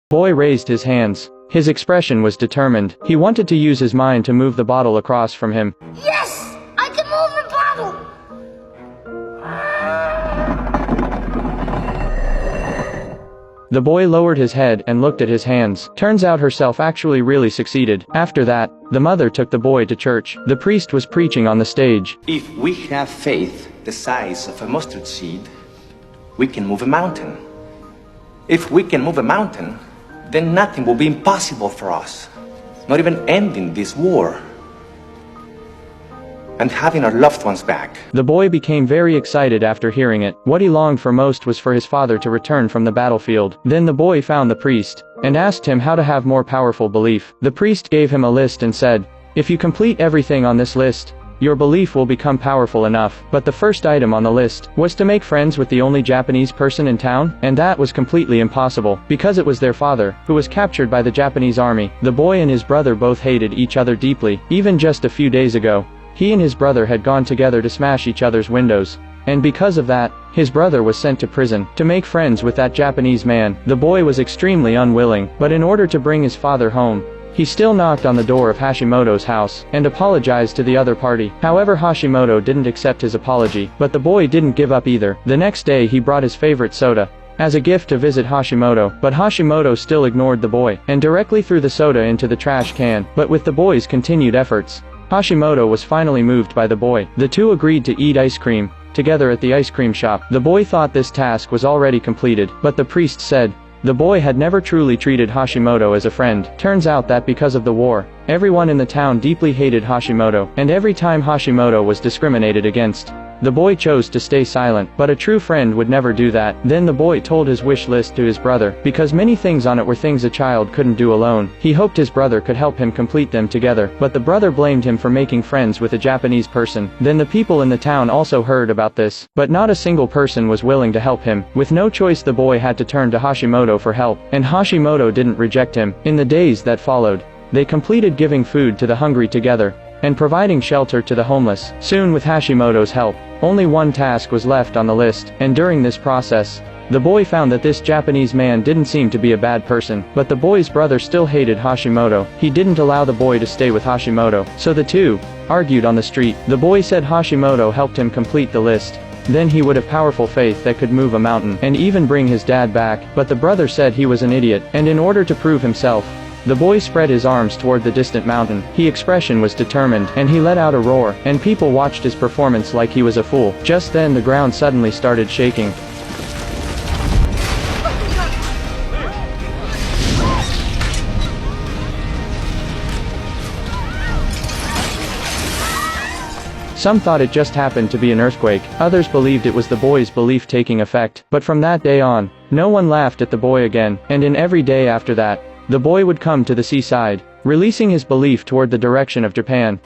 Boy raised his hands. His expression was determined. He wanted to use his mind to move the bottle across from him. Yes! I can move the bottle! The boy lowered his head and looked at his hands. Turns out herself actually really succeeded. After that, the mother took the boy to church. The priest was preaching on the stage. If we have faith the size of a mustard seed, we can move a mountain. If we can move a mountain, then nothing will be impossible for us. Not even ending this war. And having our loved ones back. The boy became very excited after hearing it. What he longed for most was for his father to return from the battlefield. Then the boy found the priest and asked him how to have more powerful belief. The priest gave him a list and said, "If you complete everything on this list, your belief will become powerful enough." But the first item on the list was to make friends with the only Japanese person in town, and that was completely impossible, because it was their father, who was captured by the Japanese army. The boy and his brother both hated each other deeply. Even just a few days ago, he and his brother had gone together to smash each other's windows. And because of that, his brother was sent to prison to make friends with that Japanese man. The boy was extremely unwilling, but in order to bring his father home, he still knocked on the door of Hashimoto's house and apologized to the other party. However, Hashimoto didn't accept his apology, but the boy didn't give up either. The next day he brought his favorite soda as a gift to visit Hashimoto, but Hashimoto still ignored the boy and directly threw the soda into the trash can. But with the boy's continued efforts, Hashimoto was finally moved by the boy. The two agreed to eat ice cream together at the ice cream shop. The boy thought this task was already completed, but the priest said the boy had never truly treated Hashimoto as a friend. Turns out that because of the war, everyone in the town deeply hated Hashimoto, and every time Hashimoto was discriminated against, the boy chose to stay silent. But a true friend would never do that. Then the boy told his wish list to his brother, because many things on it were things a child couldn't do alone. He hoped his brother could help him complete them together, but the brother blamed him for making friends with a Japanese person. Then the people in the town also heard about this, but not a single person was willing to help him. With no choice, the boy had to turn to Hashimoto for help, and Hashimoto didn't reject him. In the days that followed, they completed giving food to the hungry together, and providing shelter to the homeless. Soon, with Hashimoto's help, only one task was left on the list, and during this process, the boy found that this Japanese man didn't seem to be a bad person, but the boy's brother still hated Hashimoto. He didn't allow the boy to stay with Hashimoto, so the two argued on the street. The boy said Hashimoto helped him complete the list. Then he would have powerful faith that could move a mountain and even bring his dad back, but the brother said he was an idiot, and in order to prove himself, the boy spread his arms toward the distant mountain. His expression was determined, and he let out a roar, and people watched his performance like he was a fool. Just then the ground suddenly started shaking. Some thought it just happened to be an earthquake, others believed it was the boy's belief taking effect. But from that day on, no one laughed at the boy again, and in every day after that, the boy would come to the seaside, releasing his belief toward the direction of Japan.